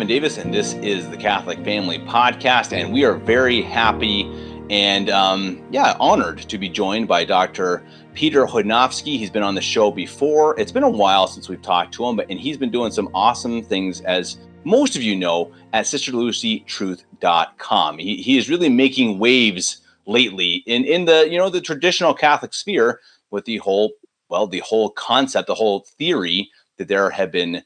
Kevin Davis, and this is the Catholic Family Podcast, and we are very happy and honored to be joined by Dr. Peter Chojnowski. He's been on the show before. It's been a while since we've talked to him, and he's been doing some awesome things, as most of you know, at sisterlucytruth.com. He is really making waves lately in the traditional Catholic sphere with the whole concept, the whole theory that there have been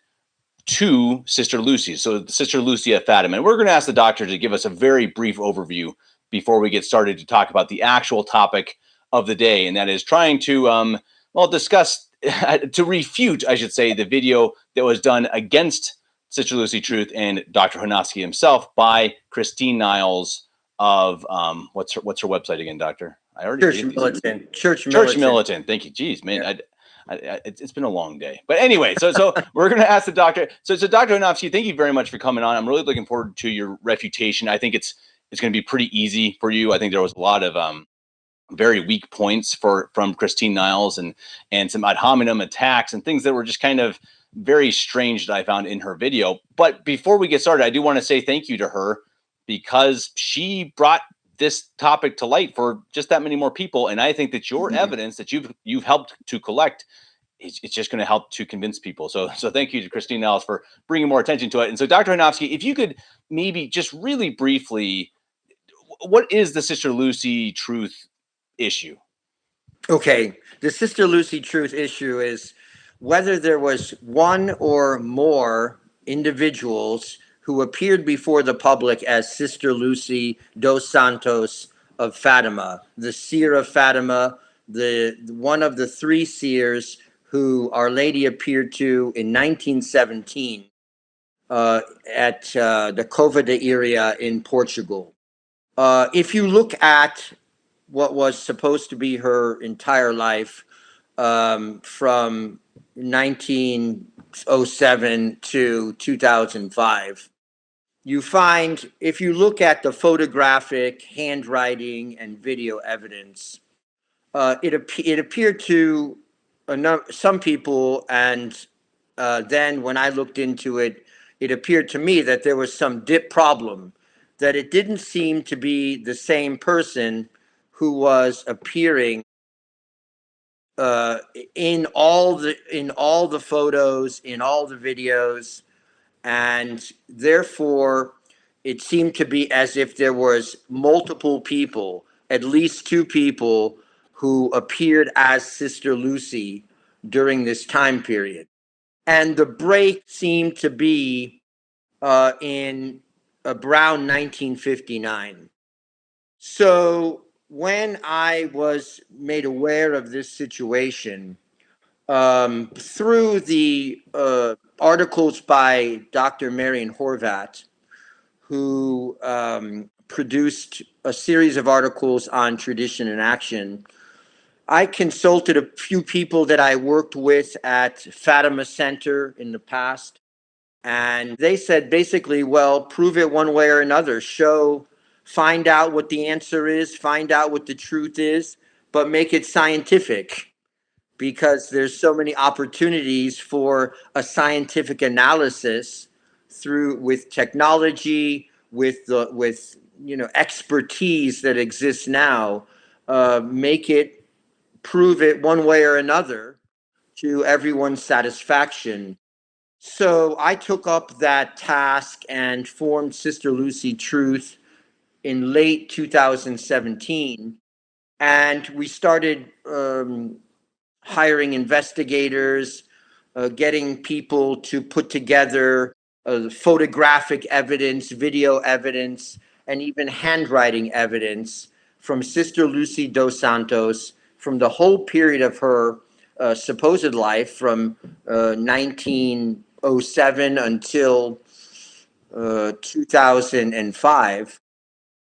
two Sister Lucys. So Sister Lucy of Fatima. And we're going to ask the doctor to give us a very brief overview before we get started to talk about the actual topic of the day. And that is trying to, discuss, to refute, I should say, the video that was done against Sister Lucy Truth and Dr. Chojnowski himself by Christine Niles of, what's her website again, doctor? Church Militant. Church Militant. Thank you. Jeez, man. Yeah. It's been a long day, but anyway, so we're going to ask the doctor. So Dr. Chojnowski, thank you very much for coming on. I'm really looking forward to your refutation. I think it's going to be pretty easy for you. I think there was a lot of very weak points from Christine Niles and some ad hominem attacks and things that were just kind of very strange that I found in her video. But before we get started, I do want to say thank you to her because she brought this topic to light for just that many more people. And I think that your evidence that you've helped to collect, it's just going to help to convince people. So thank you to Christine Niles for bringing more attention to it. And so Dr. Chojnowski, if you could maybe just really briefly, what is the Sister Lucy Truth issue? Okay. The Sister Lucy Truth issue is whether there was one or more individuals who appeared before the public as Sister Lucy dos Santos of Fatima, the Seer of Fatima, the one of the three seers who Our Lady appeared to in 1917 at the Cova area in Portugal. If you look at what was supposed to be her entire life from 1907 to 2005, you find, if you look at the photographic, handwriting, and video evidence, it appeared to some people, and then when I looked into it, it appeared to me that there was some dip problem, that it didn't seem to be the same person who was appearing in all the photos, in all the videos. And therefore, it seemed to be as if there was multiple people, at least two people, who appeared as Sister Lucy during this time period. And the break seemed to be in around 1959. So when I was made aware of this situation, through the articles by Dr. Marian Horvat, who produced a series of articles on tradition and action, I consulted a few people that I worked with at Fatima Center in the past, and they said basically, well, prove it one way or another. Find out what the answer is, find out what the truth is, but make it scientific, because there's so many opportunities for a scientific analysis with technology, with expertise that exists now. Prove it one way or another to everyone's satisfaction. So I took up that task and formed Sister Lucy Truth in late 2017, and we started hiring investigators, getting people to put together photographic evidence, video evidence, and even handwriting evidence from Sister Lucy dos Santos from the whole period of her supposed life, from 1907 until 2005.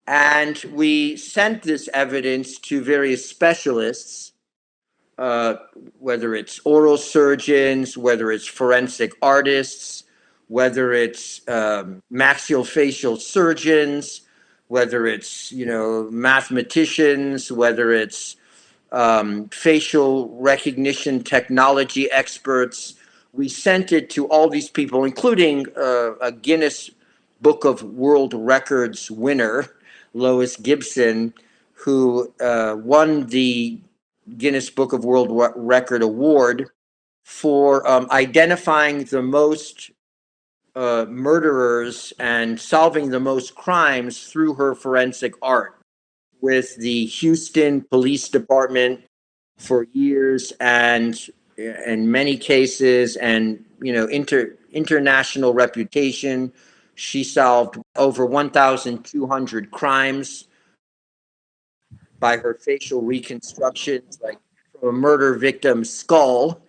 And we sent this evidence to various specialists, whether it's oral surgeons, whether it's forensic artists, whether it's maxillofacial surgeons, whether it's mathematicians, whether it's facial recognition technology experts. We sent it to all these people, including a Guinness Book of World Records winner, Lois Gibson, who won the Guinness Book of World Record Award for identifying the most murderers and solving the most crimes through her forensic art with the Houston Police Department for years, and in many cases, and international reputation. She solved over 1,200 crimes by her facial reconstructions, like from a murder victim's skull.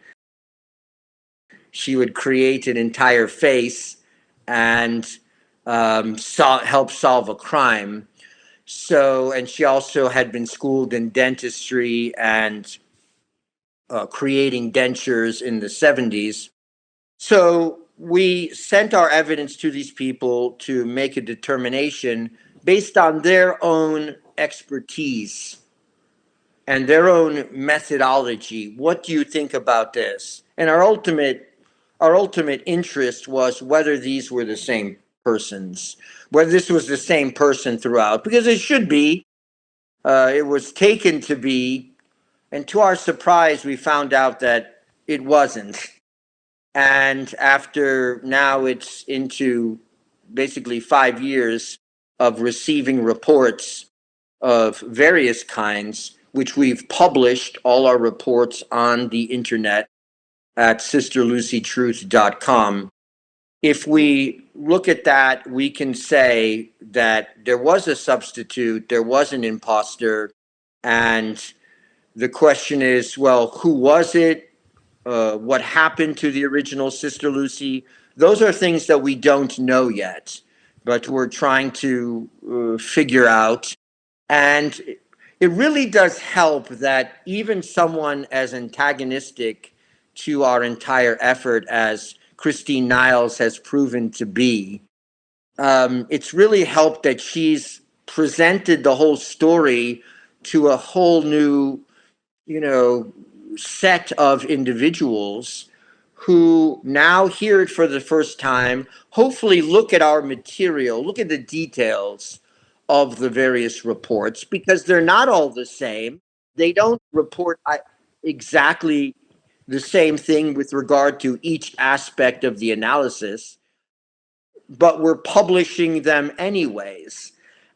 She would create an entire face and help solve a crime. So, and she also had been schooled in dentistry and creating dentures in the 70s. So we sent our evidence to these people to make a determination based on their own expertise and their own methodology. What do you think about this? And our ultimate interest was whether these were the same persons, whether this was the same person throughout, because it should be. It was taken to be. And to our surprise, we found out that it wasn't. And after now it's into basically 5 years of receiving reports of various kinds, which we've published all our reports on the internet at sisterlucytruth.com. If we look at that, we can say that there was a substitute, there was an imposter, and the question is, well, who was it? What happened to the original Sister Lucy? Those are things that we don't know yet, but we're trying to figure out. And it really does help that even someone as antagonistic to our entire effort as Christine Niles has proven to be, it's really helped that she's presented the whole story to a whole new, set of individuals who now hear it for the first time, hopefully look at our material, look at the details of the various reports, because they're not all the same. They don't report exactly the same thing with regard to each aspect of the analysis, but we're publishing them anyways.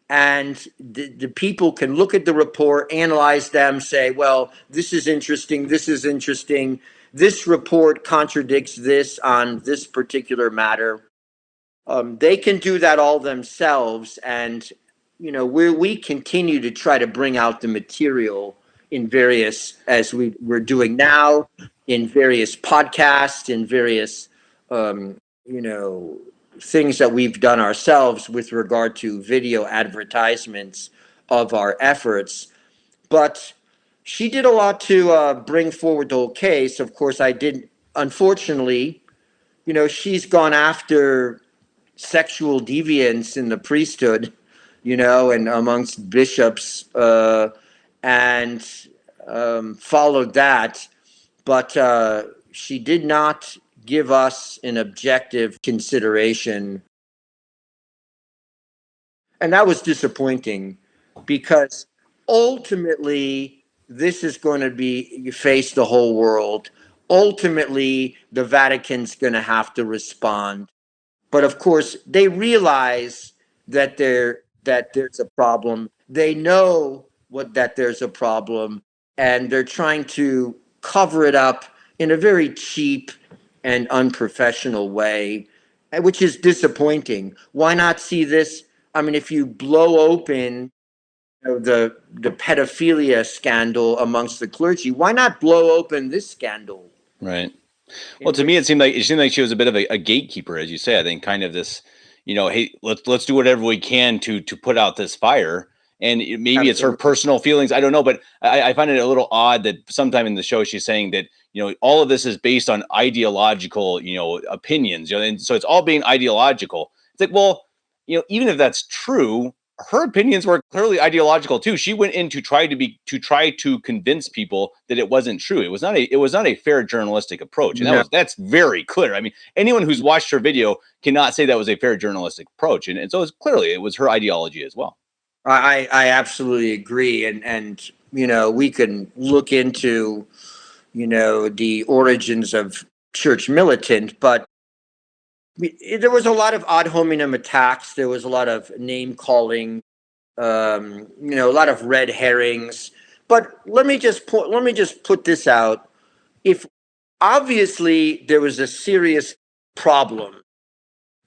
And the people can look at the report, analyze them, say, well, this is interesting, this is interesting. This report contradicts this on this particular matter. They can do that all themselves. And, we continue to try to bring out the material in various, as we're doing now, in various podcasts, in various, things that we've done ourselves with regard to video advertisements of our efforts. But she did a lot to bring forward the whole case. Of course, I didn't, unfortunately, she's gone after sexual deviance in the priesthood, and amongst bishops, and followed that. But she did not give us an objective consideration. And that was disappointing, because ultimately this is going to face the whole world. Ultimately, the Vatican's going to have to respond. But of course, they realize that there's a problem. They know that there's a problem, and they're trying to cover it up in a very cheap and unprofessional way, which is disappointing. Why not see this? I mean, if you blow open the pedophilia scandal amongst the clergy, why not blow open this scandal? Right. Well, to me, it seemed like she was a bit of a gatekeeper, as you say. I think kind of this, hey, let's do whatever we can to put out this fire. And maybe Absolutely. It's her personal feelings. I don't know, but I find it a little odd that sometime in the show she's saying that all of this is based on ideological opinions. And so it's all being ideological. It's like, well, even if that's true, her opinions were clearly ideological too. She went in to try to convince people that it wasn't true. It was not a fair journalistic approach, and No. that's very clear. I mean, anyone who's watched her video cannot say that was a fair journalistic approach, and so it was her ideology as well. I absolutely agree, and we can look into the origins of Church Militant, but there was a lot of ad hominem attacks. There was a lot of name calling, a lot of red herrings. But let me just put this out. If obviously there was a serious problem,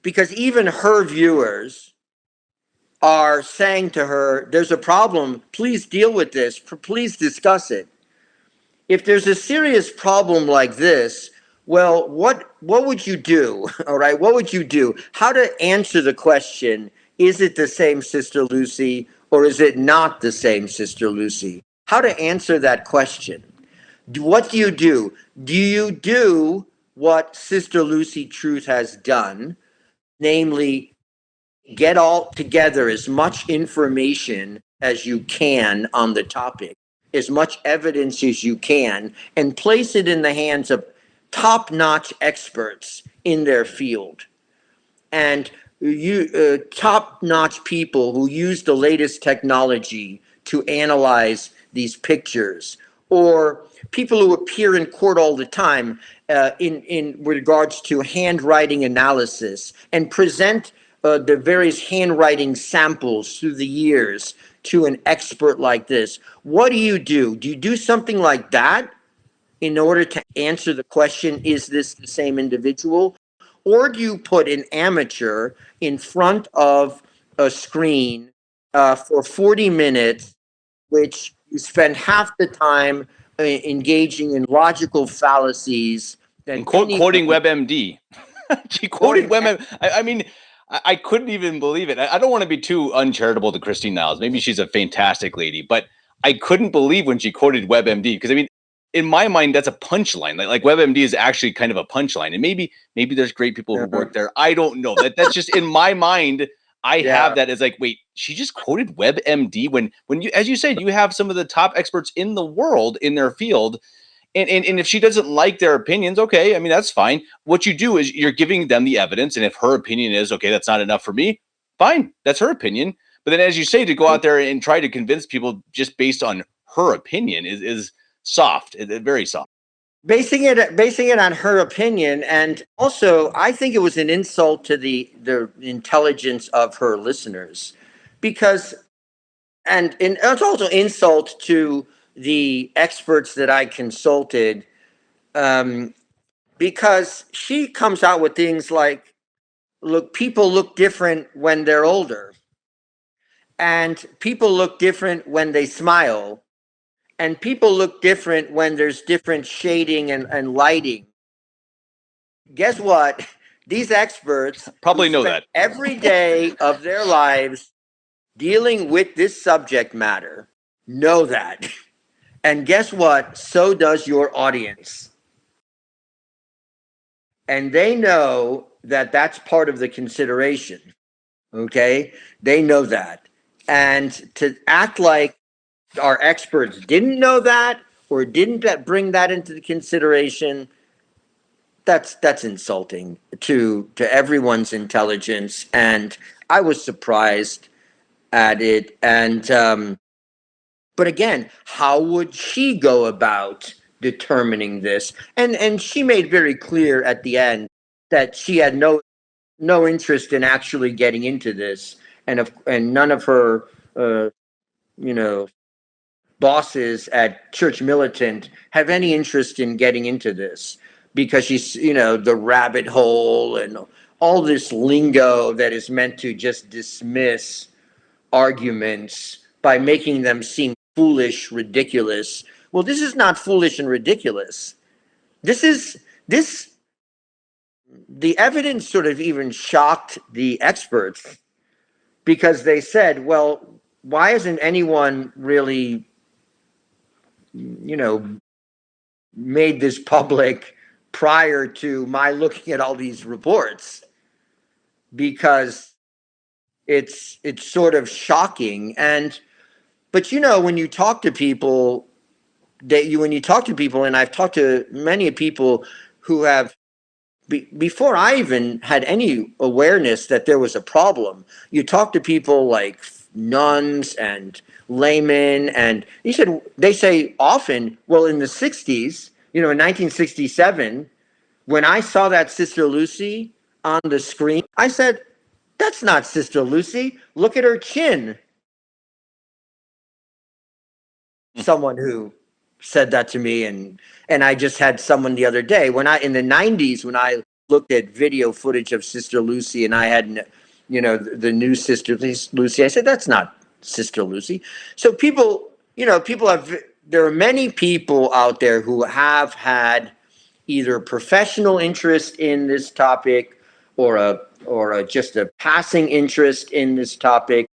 because even her viewers are saying to her, "There's a problem. Please deal with this. Please discuss it." If there's a serious problem like this, well, what would you do? All right, what would you do? How to answer the question, is it the same Sister Lucy or is it not the same Sister Lucy? How to answer that question. What do you do? Do you do what Sister Lucy Truth has done, namely get all together as much information as you can on the topic, as much evidence as you can, and place it in the hands of top-notch experts in their field, and top-notch people who use the latest technology to analyze these pictures, or people who appear in court all the time in regards to handwriting analysis and present the various handwriting samples through the years to an expert like this. What do you do? Do you do something like that in order to answer the question, is this the same individual? Or do you put an amateur in front of a screen for 40 minutes, which you spend half the time engaging in logical fallacies? And quoting WebMD. She quoted WebMD. I mean, I couldn't even believe it. I don't want to be too uncharitable to Christine Niles. Maybe she's a fantastic lady, but I couldn't believe when she quoted WebMD, because I mean, in my mind, that's a punchline. Like WebMD is actually kind of a punchline, and maybe there's great people who work there. I don't know. That's just in my mind. I have that as like, wait, she just quoted WebMD when you, as you said, you have some of the top experts in the world in their field. And if she doesn't like their opinions, okay, I mean, that's fine. What you do is you're giving them the evidence. And if her opinion is, okay, that's not enough for me, fine, that's her opinion. But then, as you say, to go out there and try to convince people just based on her opinion is soft, very soft. Basing it on her opinion, and also I think it was an insult to the intelligence of her listeners, because and it's also insult to the experts that I consulted, because she comes out with things like, look, people look different when they're older, and people look different when they smile, and people look different when there's different shading and lighting. Guess what? These experts probably know that every day of their lives dealing with this subject matter know that. And guess what? So does your audience. And they know that that's part of the consideration. Okay? They know that. And to act like our experts didn't know that or didn't bring that into the consideration, that's insulting to everyone's intelligence. And I was surprised at it. And but again, how would she go about determining this? And she made very clear at the end that she had no interest in actually getting into this, and none of her bosses at Church Militant have any interest in getting into this, because she's the rabbit hole and all this lingo that is meant to just dismiss arguments by making them seem foolish, ridiculous. Well, this is not foolish and ridiculous. The evidence sort of even shocked the experts, because they said, well, why hasn't anyone really, made this public prior to my looking at all these reports? Because it's sort of shocking. But when you talk to people, and I've talked to many people who have, before I even had any awareness that there was a problem, you talk to people like nuns and laymen, and they say often, well, in the 60s, in 1967, when I saw that Sister Lucy on the screen, I said, that's not Sister Lucy. Look at her chin. Someone who said that to me, and I just had someone the other day in the 90s, when I looked at video footage of Sister Lucy, and I had the new Sister Lucy, I said, that's not Sister Lucy. So people there are many people out there who have had either professional interest in this topic or just a passing interest in this topic,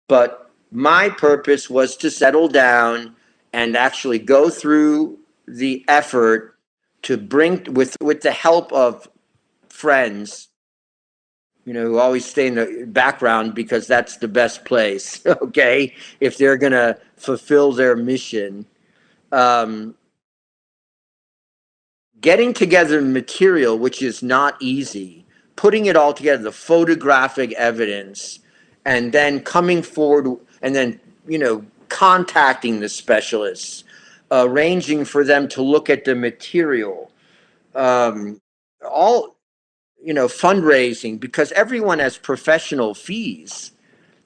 but my purpose was to settle down and actually go through the effort to bring, with the help of friends, who always stay in the background because that's the best place, okay, if they're going to fulfill their mission. Getting together material, which is not easy, putting it all together, the photographic evidence, and then coming forward, and then, contacting the specialists, arranging for them to look at the material, fundraising, because everyone has professional fees.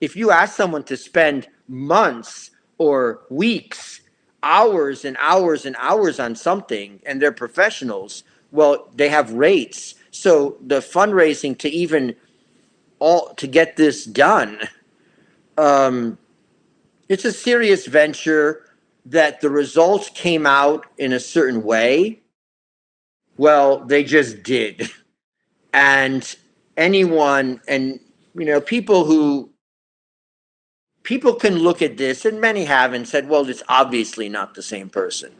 If you ask someone to spend months or weeks, hours and hours and hours on something, and they're professionals, well, they have rates. So the fundraising to get this done, it's a serious venture. That the results came out in a certain way, well, they just did. And anyone, and people can look at this, and many have, and said, well, it's obviously not the same person.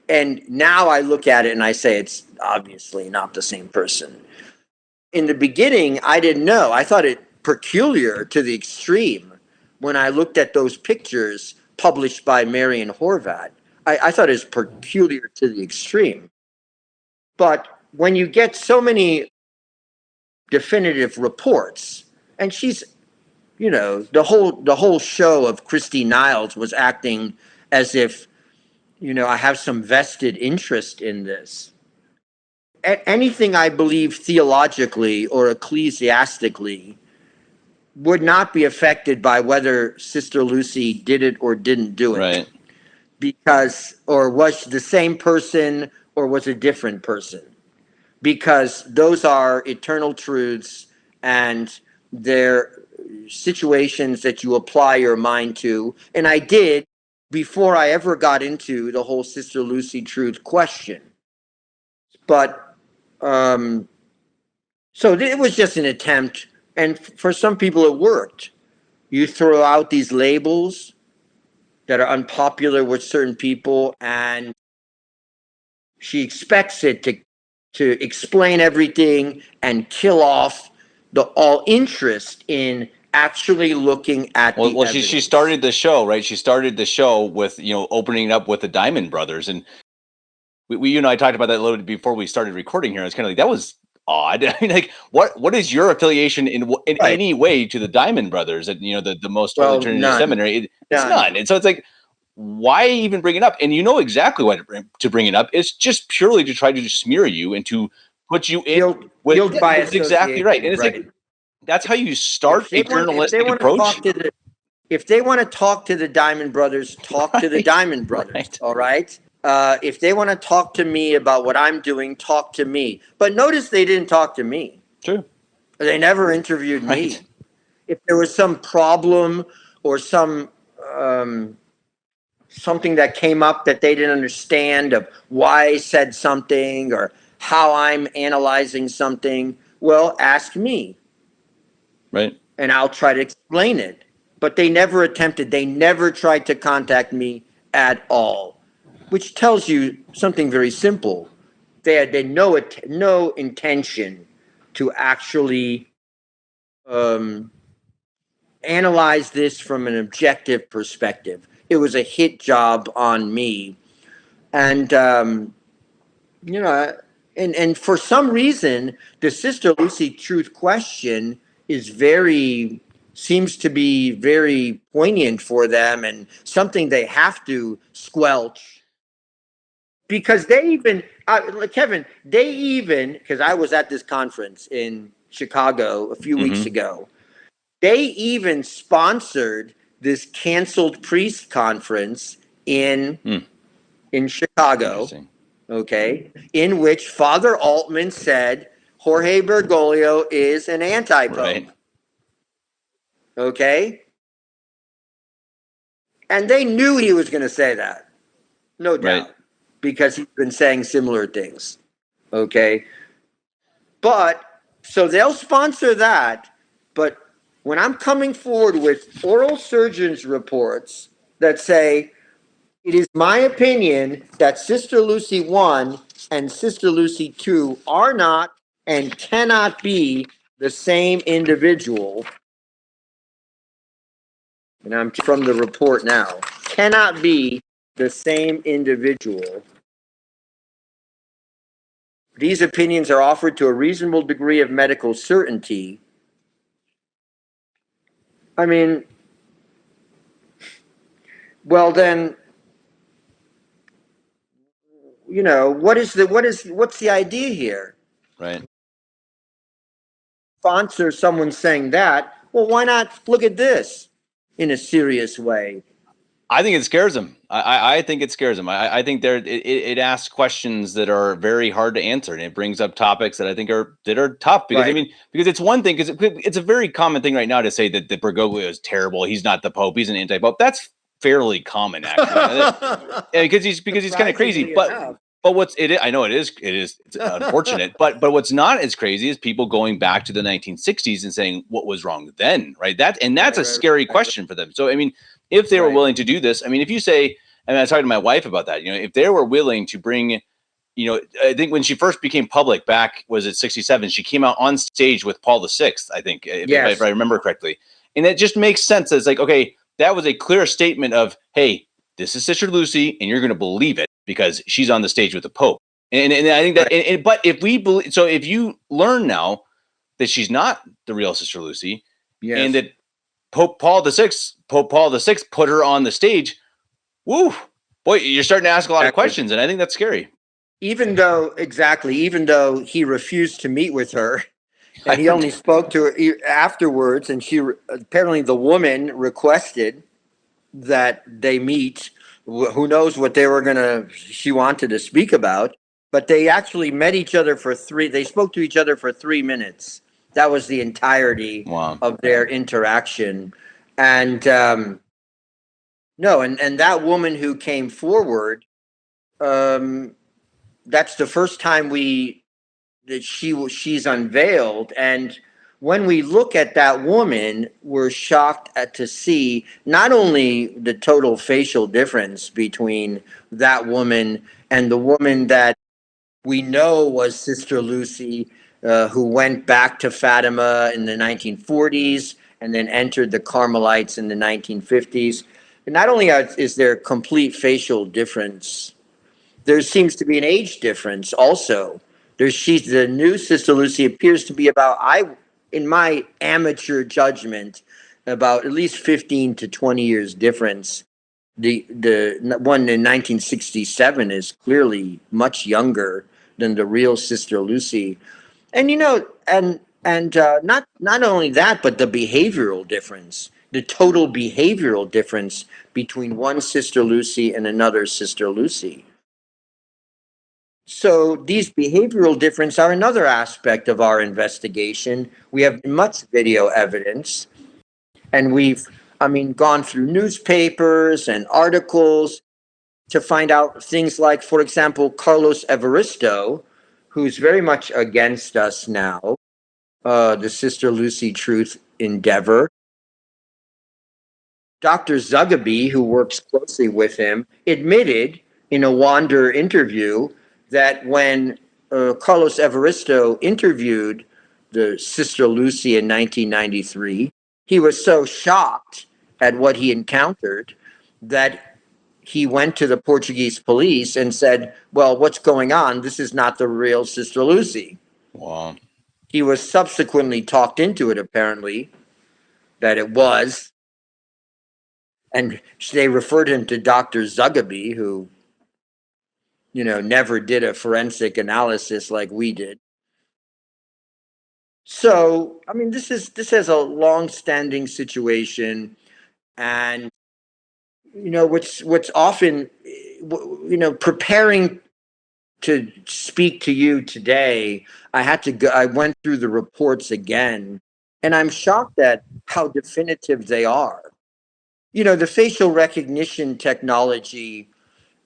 And now I look at it and I say, it's obviously not the same person. In the beginning, I didn't know. I thought it peculiar to the extreme when I looked at those pictures published by Marion Horvat. I thought it was peculiar to the extreme. But when you get so many definitive reports, and she's, the whole show of Christine Niles was acting as if, I have some vested interest in this. Anything I believe theologically or ecclesiastically would not be affected by whether Sister Lucy did it or didn't do it. Right. Because, or was the same person or was a different person. Because those are eternal truths, and they're situations that you apply your mind to. And I did before I ever got into the whole Sister Lucy truth question. But, so it was just an attempt. And for some people, it worked. You throw out these labels that are unpopular with certain people, and she expects it to explain everything and kill off all interest in actually looking at the evidence. She started the show, right? She started the show with, opening up with the Diamond Brothers. And we I talked about that a little bit before we started recording here. It's kind of like, that was odd. I mean, like, what is your affiliation in right. any way to the Diamond Brothers at, the most Holy Trinity Seminary? It's none. And so it's like, why even bring it up? And you know exactly why to bring it up. It's just purely to try to smear you and to put you in with bias. Exactly right. And it's like, that's how you start a journalistic approach. If they want to talk to the Diamond Brothers, talk to the Diamond Brothers. Right. All right. If they want to talk to me about what I'm doing, talk to me. But notice they didn't talk to me. True. They never interviewed me. If there was some problem or some something that came up that they didn't understand of why I said something or how I'm analyzing something, well, ask me. Right. And I'll try to explain it. But they never tried to contact me at all, which tells you something very simple. They had no intention to actually analyze this from an objective perspective. It was a hit job on me. And, you know, and for some reason, the Sister Lucy truth question seems to be very poignant for them and something they have to squelch. Because they even, Kevin, because I was at this conference in Chicago a few weeks ago, they even sponsored this canceled priest conference in Chicago, okay, in which Father Altman said Jorge Bergoglio is an anti-pope. Right. Okay? And they knew he was going to say that. No doubt. Right. Because he's been saying similar things. Okay? But, so they'll sponsor that, but when I'm coming forward with oral surgeons reports that say, it is my opinion that Sister Lucy 1 and Sister Lucy 2 are not and cannot be the same individual. And I'm from the report now. Cannot be the same individual. These opinions are offered to a reasonable degree of medical certainty. I mean, well then, you know, what's the idea here? Right. Sponsor someone saying that. Well, why not look at this in a serious way? I think it scares them. I think it scares them. I think it asks questions that are very hard to answer, and it brings up topics that I think are tough. Because Right. I mean, because it's one thing, because it's a very common thing right now to say that Bergoglio is terrible. He's not the Pope. He's an anti-Pope. That's fairly common, actually, because he's kind of crazy. But I know it is it's unfortunate, but what's not as crazy is people going back to the 1960s and saying what was wrong then, right? That's a scary question for them. So I mean, if they were willing to do this, I mean, if you say, and I was talking to my wife about that, you know, if they were willing to bring, you know, I think when she first became public back, was it 67? She came out on stage with Paul VI, I think, if I remember correctly, and it just makes sense. It's like, okay, that was a clear statement of, hey, this is Sister Lucy, and you're going to believe it because she's on the stage with the Pope. And I think that, but if we believe, so if you learn now that she's not the real Sister Lucy, and that Pope Paul VI put her on the stage, woo, boy, you're starting to ask a lot of questions, and I think that's scary. Even though he refused to meet with her, and he only spoke to her afterwards, and apparently the woman requested that they meet. Who knows what she wanted to speak about, but they actually met each other they spoke to each other for 3 minutes. That was the entirety of their interaction. And and that woman who came forward, that's the first time she's unveiled. And when we look at that woman, we're shocked to see not only the total facial difference between that woman and the woman that we know was Sister Lucy, who went back to Fatima in the 1940s and then entered the Carmelites in the 1950s. And not only is there complete facial difference, there seems to be an age difference also. The new Sister Lucy appears to be in my amateur judgment, about at least 15 to 20 years difference. The one in 1967 is clearly much younger than the real Sister Lucy. And, you know, and not only that, but the behavioral difference, the total behavioral difference between one Sister Lucy and another Sister Lucy. So these behavioral differences are another aspect of our investigation. We have much video evidence, and we've, gone through newspapers and articles to find out things like, for example, Carlos Evaristo, who's very much against us now, the Sister Lucy Truth endeavor. Dr. Zugaby, who works closely with him, admitted in a Wander interview that when Carlos Evaristo interviewed the Sister Lucy in 1993, he was so shocked at what he encountered that he went to the Portuguese police and said, well, what's going on? This is not the real Sister Lucy. Wow. He was subsequently talked into it, apparently, that it was. And they referred him to Dr. Zugaby, who, never did a forensic analysis like we did. So, I mean, this is a long-standing situation, and what's often, preparing to speak to you today, I went through the reports again, and I'm shocked at how definitive they are. The facial recognition technology,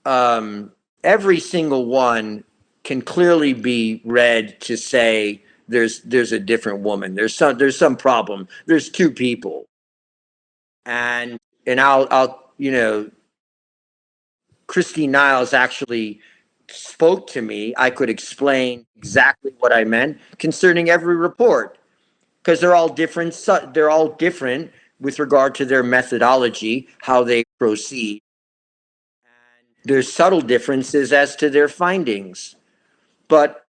every single one can clearly be read to say there's a different woman. There's some problem. There's two people. And I'll Christine Niles actually spoke to me. I could explain exactly what I meant concerning every report, because they're all different. They're all different with regard to their methodology, how they proceed. And there's subtle differences as to their findings. But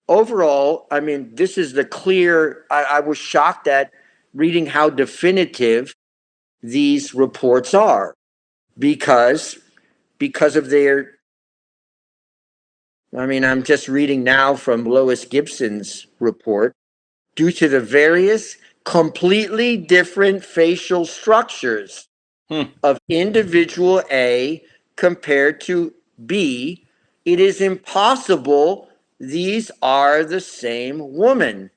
overall, I mean, this is the clear, I was shocked at reading how definitive these reports are because of their, I mean, I'm just reading now from Lois Gibson's report. Due to the various completely different facial structures of individual A compared to B, it is impossible these are the same woman.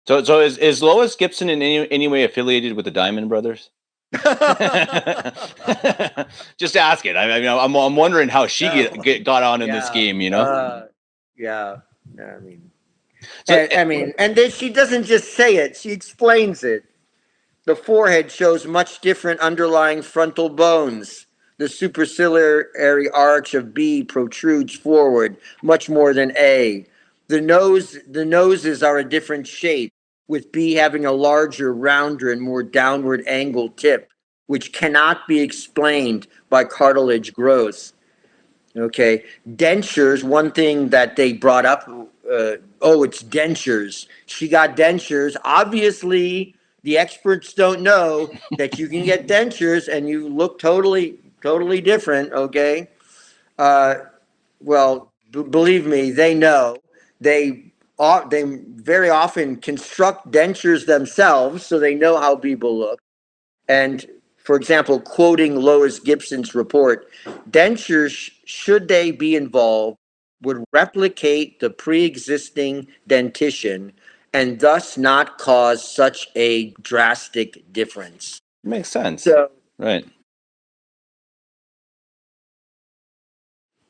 So is Lois Gibson in any way affiliated with the Diamond Brothers? Just ask it. I mean, I'm wondering how she got on in this game. Yeah. I mean, and she doesn't just say it; she explains it. The forehead shows much different underlying frontal bones. The superciliary arch of B protrudes forward much more than A. The noses are a different shape, with B having a larger, rounder, and more downward angled tip, which cannot be explained by cartilage growth. Okay, dentures, one thing that they brought up, it's dentures. She got dentures. Obviously, the experts don't know that you can get dentures and you look totally different, okay? Believe me, they know. They very often construct dentures themselves, so they know how people look. And for example, quoting Lois Gibson's report, dentures, should they be involved, would replicate the pre-existing dentition and thus not cause such a drastic difference. Makes sense. So, right.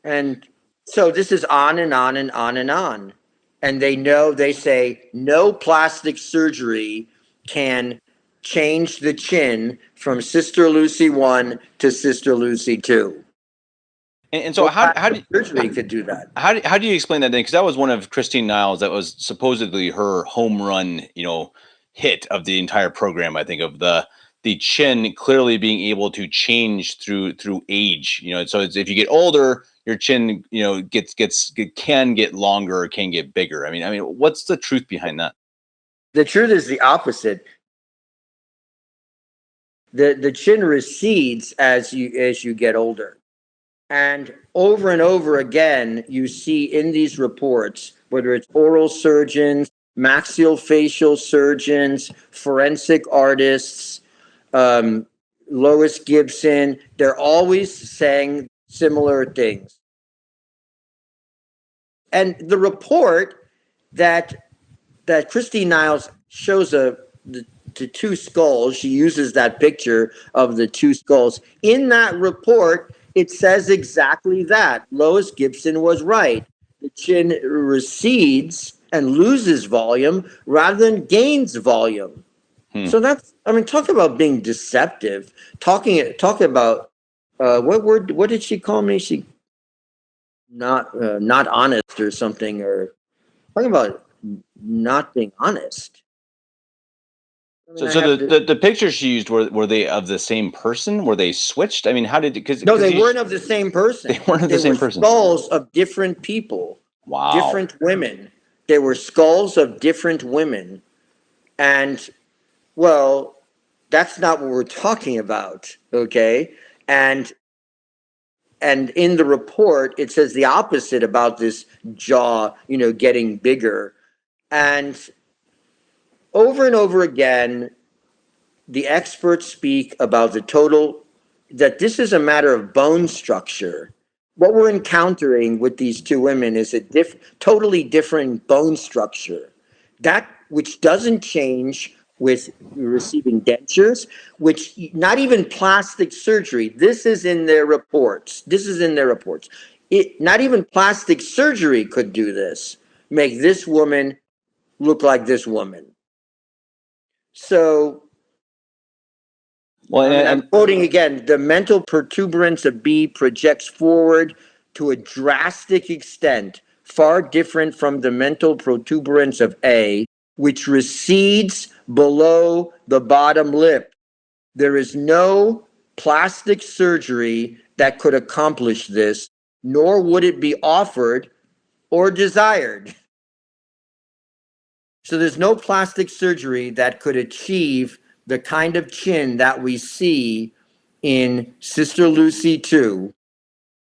And so this is on and on and on and on. And they say no plastic surgery can change the chin from Sister Lucy 1 to Sister Lucy 2. And so how do surgery could do that? How do you explain that then? Because that was one of Christine Niles, that was supposedly her home run, hit of the entire program. I think of the chin clearly being able to change through age. So if you get older, your chin, can get longer or can get bigger. I mean, what's the truth behind that? The truth is the opposite. The chin recedes as you get older. And over again, you see in these reports, whether it's oral surgeons, maxillofacial surgeons, forensic artists, Lois Gibson, they're always saying similar things. And the report that Christine Niles shows the two skulls, she uses that picture of the two skulls. In that report, it says exactly that. Lois Gibson was right. The chin recedes and loses volume rather than gains volume. So talk about being deceptive. Talk about what did she call me? She not honest or something, or talking about not being honest. So the pictures she used, were they of the same person? Were they switched? I mean, how did, because No, they weren't of the same person. They weren't of the same person. Skulls of different people. Wow. Different women. They were skulls of different women. And, well, that's not what we're talking about, okay? And in the report, it says the opposite about this jaw, getting bigger. And over and over again, the experts speak about that this is a matter of bone structure. What we're encountering with these two women is a totally different bone structure. That which doesn't change with receiving dentures, which not even plastic surgery. This is in their reports. Not even plastic surgery could do this, make this woman look like this woman. So, well, I'm quoting again, the mental protuberance of B projects forward to a drastic extent, far different from the mental protuberance of A, which recedes below the bottom lip. There is no plastic surgery that could accomplish this, nor would it be offered or desired. So there's no plastic surgery that could achieve the kind of chin that we see in Sister Lucy 2,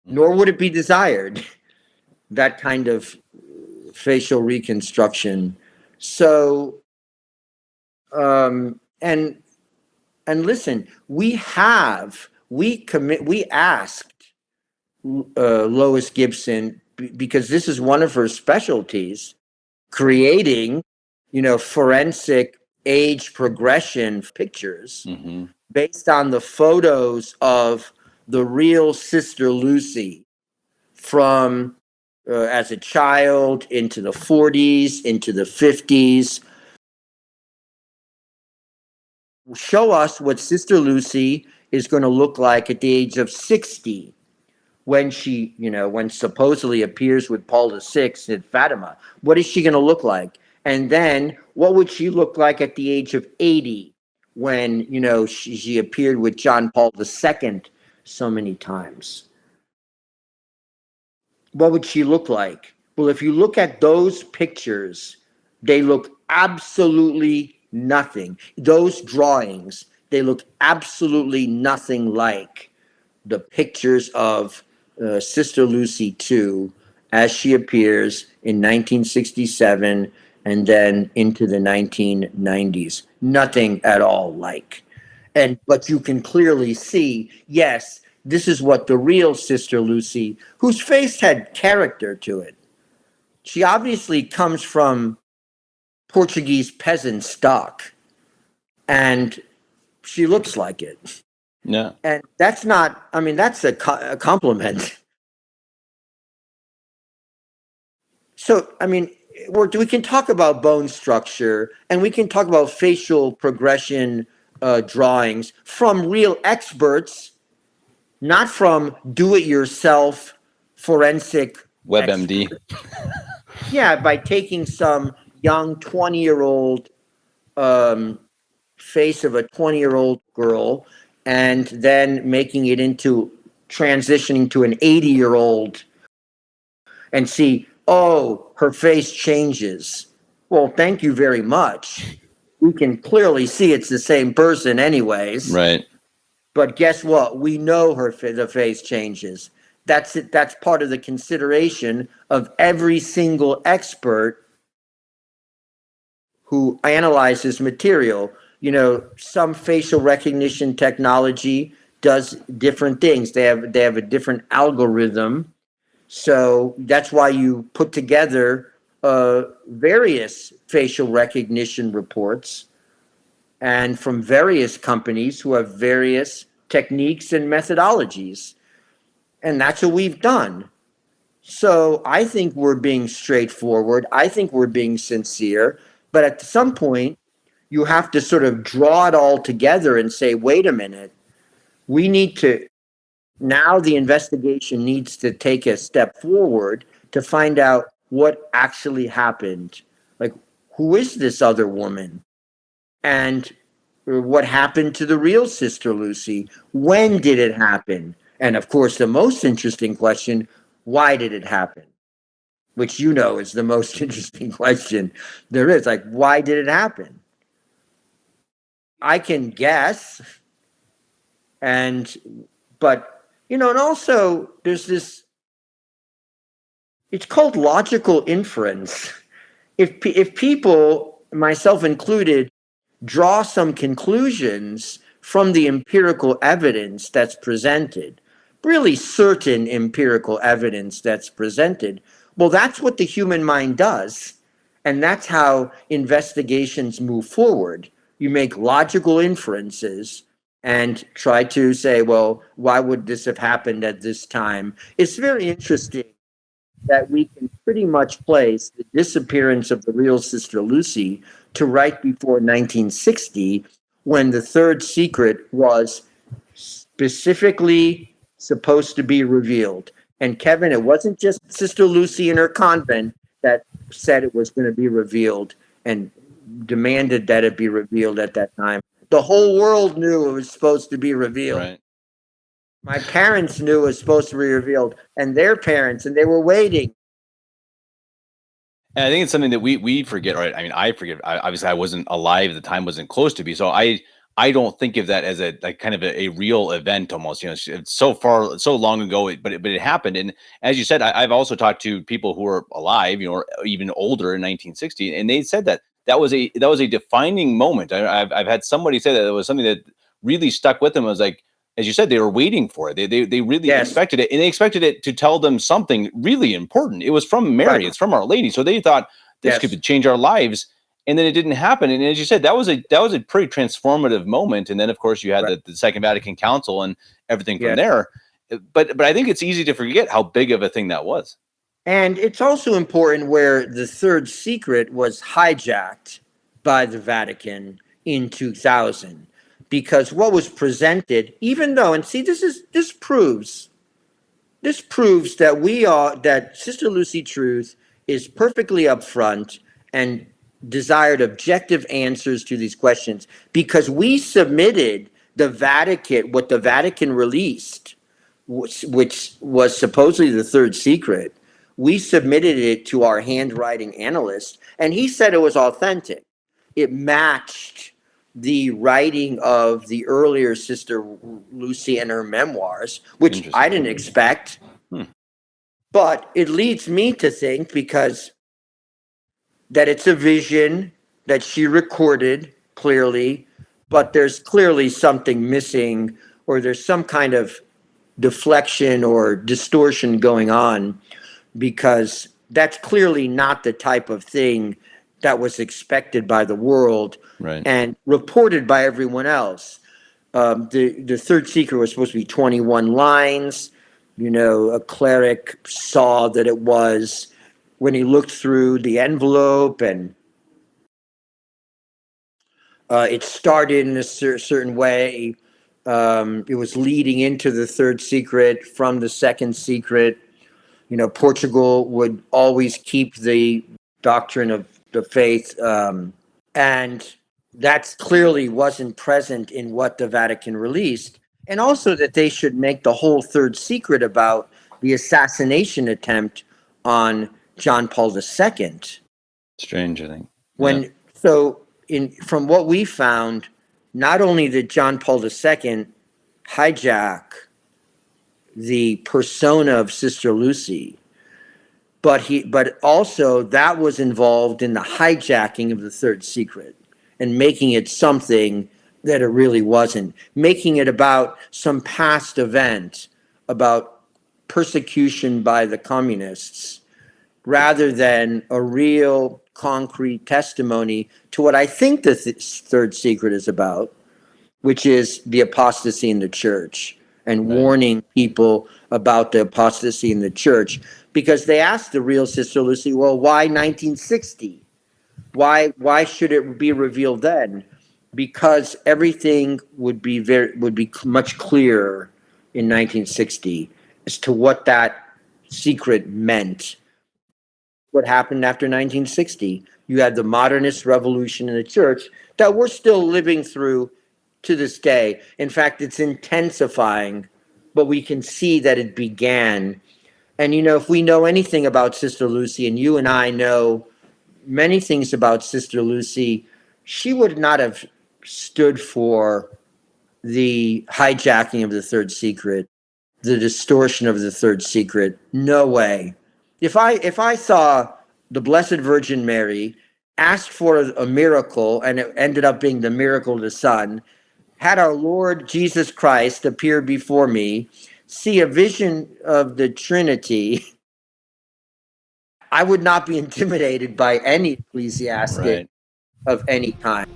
nor would it be desired, that kind of facial reconstruction. So, and listen, we asked Lois Gibson, because this is one of her specialties, creating, forensic age progression pictures based on the photos of the real Sister Lucy from as a child into the 40s, into the 50s. Show us what Sister Lucy is going to look like at the age of 60 when she, when supposedly appears with Paul VI at Fatima. What is she going to look like? And then what would she look like at the age of 80 when, she appeared with John Paul II so many times? What would she look like? Well, if you look at those pictures, they look absolutely nothing. Those drawings, they look absolutely nothing like the pictures of Sister Lucy 2 as she appears in 1967 and then into the 1990s. Nothing at all like. But you can clearly see, yes, this is what the real Sister Lucy, whose face had character to it. She obviously comes from Portuguese peasant stock, and she looks like it. Yeah. And that's not, that's a compliment. So, we can talk about bone structure, and we can talk about facial progression drawings from real experts, not from do-it-yourself forensic WebMD. Yeah, by taking some young 20-year-old face of a 20-year-old girl and then making it into transitioning to an 80-year-old and see, oh, her face changes. Well, thank you very much. We can clearly see it's the same person anyways. Right. But guess what? We know the face changes. That's it. That's part of the consideration of every single expert who analyzes material. Some facial recognition technology does different things. They have a different algorithm. So that's why you put together various facial recognition reports and from various companies who have various techniques and methodologies. And that's what we've done. So I think we're being straightforward. I think we're being sincere. But at some point, you have to sort of draw it all together and say, wait a minute, we need to, now the investigation needs to take a step forward to find out what actually happened. Like, who is this other woman? And what happened to the real Sister Lucy? When did it happen? And of course, the most interesting question, why did it happen? Which is the most interesting question there is. Like, why did it happen? I can guess. But and also there's this, it's called logical inference. If people, myself included, draw some conclusions from the empirical evidence that's presented, really certain empirical evidence that's presented, well, that's what the human mind does. And that's how investigations move forward. You make logical inferences and try to say, well, why would this have happened at this time? It's very interesting that we can pretty much place the disappearance of the real Sister Lucy to right before 1960, when the third secret was specifically supposed to be revealed. And Kevin, it wasn't just Sister Lucy in her convent that said it was going to be revealed and demanded that it be revealed at that time. The whole world knew it was supposed to be revealed. Right. My parents knew it was supposed to be revealed, and their parents, and they were waiting. And I think it's something that we forget, right? I mean, I forget. Obviously, I wasn't alive. The time wasn't close to be. So I don't think of that as a kind of a real event almost. It's so far, so long ago, but it happened. And as you said, I've also talked to people who were alive, or even older in 1960, and they said that was a defining moment. I've had somebody say that it was something that really stuck with them. It was like, as you said, they were waiting for it. They really expected it, and they expected it to tell them something really important. It was from Mary. Right. It's from Our Lady. So they thought this could change our lives. And then it didn't happen. And as you said, that was a pretty transformative moment. And then, of course, you had the Second Vatican Council and everything from there. But I think it's easy to forget how big of a thing that was. And it's also important where the third secret was hijacked by the Vatican in 2000. Because what was presented, even though, and see, this proves that Sister Lucy Truth is perfectly upfront and desired objective answers to these questions, because we submitted what the Vatican released, which was supposedly the third secret. We submitted it to our handwriting analyst, and he said it was authentic. It matched the writing of the earlier Sister Lucy and her memoirs, which I didn't expect. But it leads me to think, because that it's a vision that she recorded clearly, but there's clearly something missing, or there's some kind of deflection or distortion going on, because that's clearly not the type of thing that was expected by the world and reported by everyone else. The third secret was supposed to be 21 lines. A cleric saw that it was when he looked through the envelope, and it started in a certain way. It was leading into the third secret from the second secret. Portugal would always keep the doctrine of the faith, and that clearly wasn't present in what the Vatican released. And also that they should make the whole third secret about the assassination attempt on John Paul II. Strange, I think. From what we found, not only did John Paul II hijack the persona of Sister Lucy, but also that was involved in the hijacking of the third secret and making it something that it really wasn't, making it about some past event, about persecution by the communists, rather than a real concrete testimony to what I think the third secret is about, which is the apostasy in the church, and warning people about the apostasy in the church. Because they asked the real Sister Lucy, well, why 1960? Why should it be revealed then? Because everything would be much clearer in 1960 as to what that secret meant. what happened after 1960. You had the modernist revolution in the church that we're still living through to this day. In fact, it's intensifying, but we can see that it began. And, if we know anything about Sister Lucy, and you and I know many things about Sister Lucy, she would not have stood for the hijacking of the third secret, the distortion of the third secret. No way. If I saw the Blessed Virgin Mary asked for a miracle and it ended up being the miracle of the Son, had our Lord Jesus Christ appear before me, see a vision of the Trinity, I would not be intimidated by any ecclesiastic of any kind.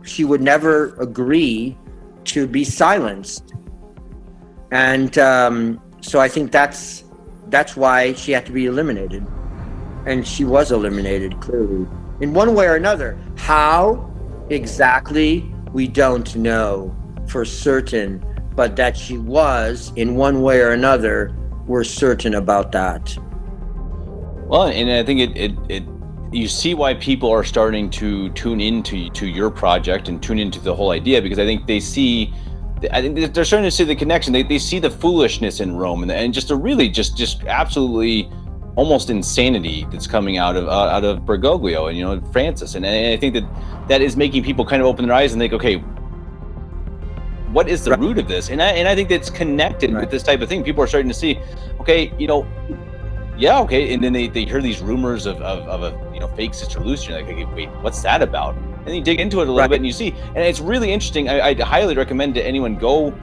She would never agree to be silenced. And so I think that's why she had to be eliminated. And she was eliminated, clearly. In one way or another. How exactly, we don't know for certain. But that she was, in one way or another, we're certain about that. Well, and I think it you see why people are starting to tune into your project and tune into the whole idea, because I think they're starting to see the connection. They see the foolishness in Rome and just a really just absolutely almost insanity that's coming out of Bergoglio and Francis, and I think that is making people kind of open their eyes and think, okay, what is the root of this? And I think that's connected with this type of thing. People are starting to see, okay, yeah, okay, and then they hear these rumors of a fake Sister Lucy. You're like, okay, wait, what's that about? And then you dig into it a little bit, and you see, and it's really interesting. I'd highly recommend to anyone go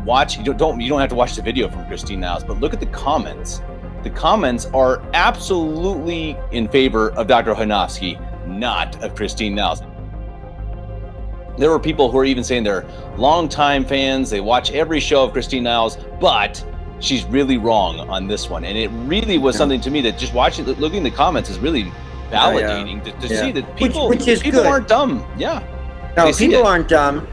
watch. You don't have to watch the video from Christine Niles, but look at the comments. The comments are absolutely in favor of Dr. Chojnowski, not of Christine Niles. There were people who are even saying they're longtime fans. They watch every show of Christine Niles, but she's really wrong on this one. And it really was something to me that just looking at the comments is really validating to see that people aren't dumb. Yeah. No, people aren't dumb.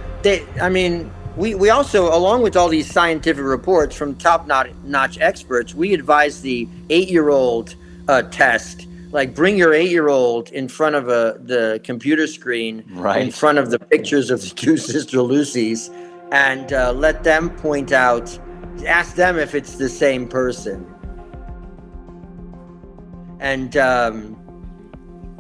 We also, along with all these scientific reports from top-notch experts, we advise the 8-year-old test. Like, bring your 8-year-old in front of the computer screen, in front of the pictures of the two Sister Lucys, and let them point out. Ask them if it's the same person. And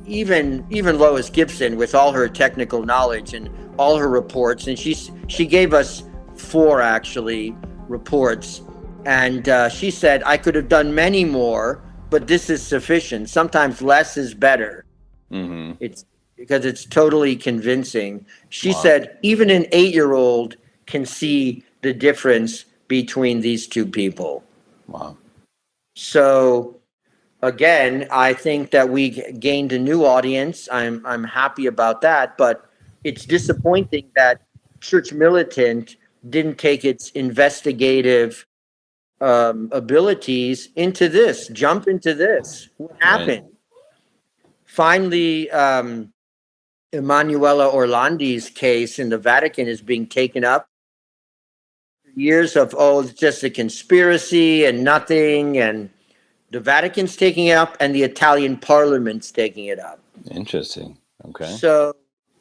even Lois Gibson, with all her technical knowledge and all her reports, and she gave us 4 actually reports, and she said, I could have done many more, but this is sufficient. Sometimes less is better. Mm-hmm. It's because it's totally convincing. She said even an 8-year-old can see the difference between these two people. Wow. So again, I think that we gained a new audience. I'm happy about that, but it's disappointing that Church Militant didn't take its investigative abilities into this, jump into this. What happened? Finally, Emanuela Orlandi's case in the Vatican is being taken up. Years of, it's just a conspiracy and nothing, and the Vatican's taking it up and the Italian Parliament's taking it up. Interesting. Okay. So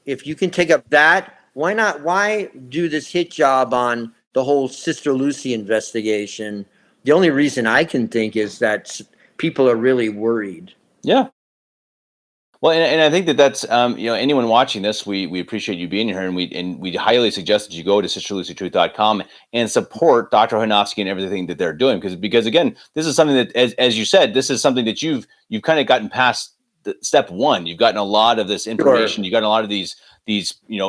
if you can take up that, why do this hit job on the whole Sister Lucy investigation? The only reason I can think is that people are really worried. Yeah. Well, and I think that's anyone watching this, we appreciate you being here, and we highly suggest that you go to sisterlucytruth.com and support Dr. Chojnowski and everything that they're doing, because again, this is something that, as you said, this is something that you've kind of gotten past step one. You've gotten a lot of this information. You've gotten a lot of these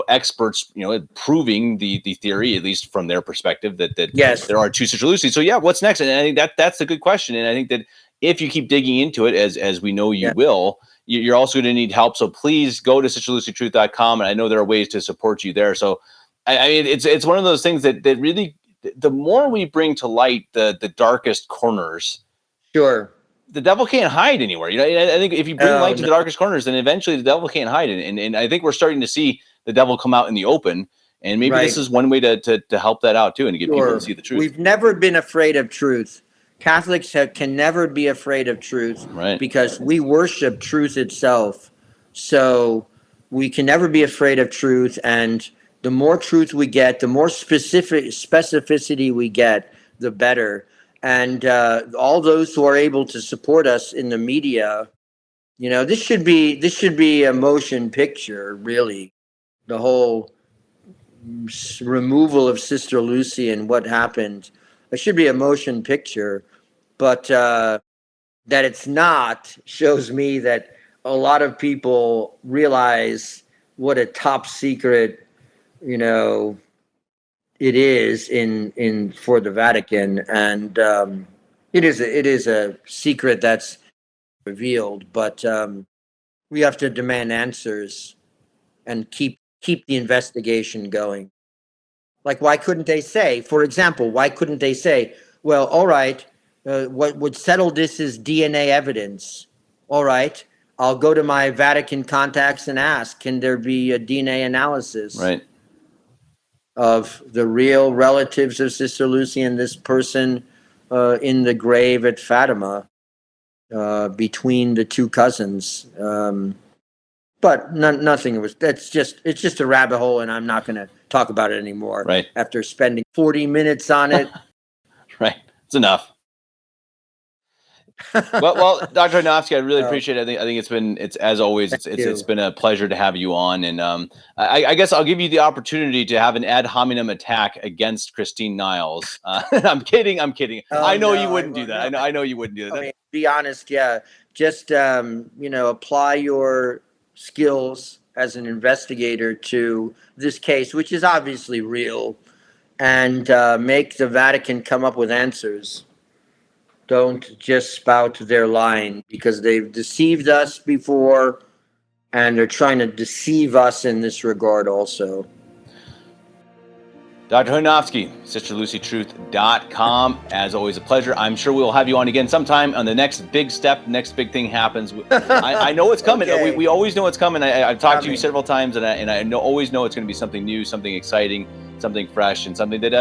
experts proving the theory, at least from their perspective, that yes, there are two Sister Lucys. So yeah, what's next? And I think that's a good question. And I think that if you keep digging into it, as we know you will, you're also going to need help. So please go to sisterlucytruth.com. And I know there are ways to support you there. So I mean, it's one of those things that really, the more we bring to light the darkest corners, sure, the devil can't hide anywhere. I think if you bring light to the darkest corners, then eventually the devil can't hide. And I think we're starting to see the devil come out in the open. And maybe Right. this is one way to help that out too, and to get people Sure. to see the truth. We've never been afraid of truth. Catholics can never be afraid of truth, Right. because we worship truth itself. So we can never be afraid of truth. And the more truth we get, the more specificity we get, the better. And all those who are able to support us in the media, this should be a motion picture, really. The whole removal of Sister Lucy and what happened. It should be a motion picture, but that it's not shows me that a lot of people realize what a top secret, it is in for the Vatican, and it is a secret that's revealed. But we have to demand answers and keep the investigation going. Like, why couldn't they say, for example, well, all right, what would settle this is DNA evidence. All right, I'll go to my Vatican contacts and ask, can there be a DNA analysis Right. of the real relatives of Sister Lucy and this person in the grave at Fatima, between the two cousins? But nothing was. It's just a rabbit hole, and I'm not going to talk about it anymore. Right. After spending 40 minutes on it. Right. It's enough. well, Dr. Chojnowski, I really appreciate it. I think it's as always, it's been a pleasure to have you on. And I guess I'll give you the opportunity to have an ad hominem attack against Christine Niles. I'm kidding. Oh, I know no, you wouldn't do that. I know you wouldn't do that. I mean, be honest, yeah. Just apply your skills as an investigator to this case, which is obviously real, and make the Vatican come up with answers. Don't just spout their line, because they've deceived us before, and they're trying to deceive us in this regard also. Dr. Chojnowski, sisterlucytruth.com. As always, a pleasure. I'm sure we'll have you on again sometime on the next big step, next big thing happens. I know it's coming. Okay. We always know it's coming. I've talked to you several times, and I always know it's going to be something new, something exciting, something fresh, and something that,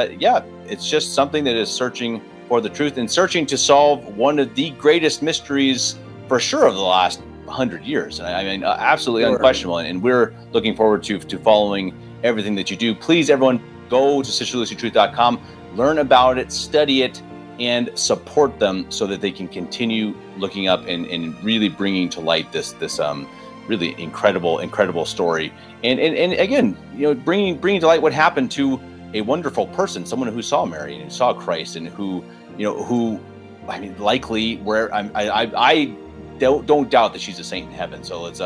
it's just something that is searching for the truth and searching to solve one of the greatest mysteries, for sure, of the last 100 years. I mean, absolutely unquestionable. And we're looking forward to following everything that you do. Please, everyone, go to sisterlucytruth.com, learn about it, study it, and support them so that they can continue looking up and really bringing to light this really incredible story. And again, bringing to light what happened to a wonderful person, someone who saw Mary and saw Christ, and who I mean, likely I don't doubt that she's a saint in heaven. So let's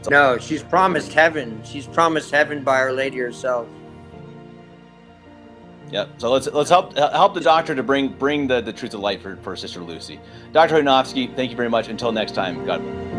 no, she's promised heaven. She's promised heaven by Our Lady herself. Yeah, so let's help the doctor to bring the truth to light for Sister Lucy. Dr. Chojnowski, thank you very much. Until next time, God bless.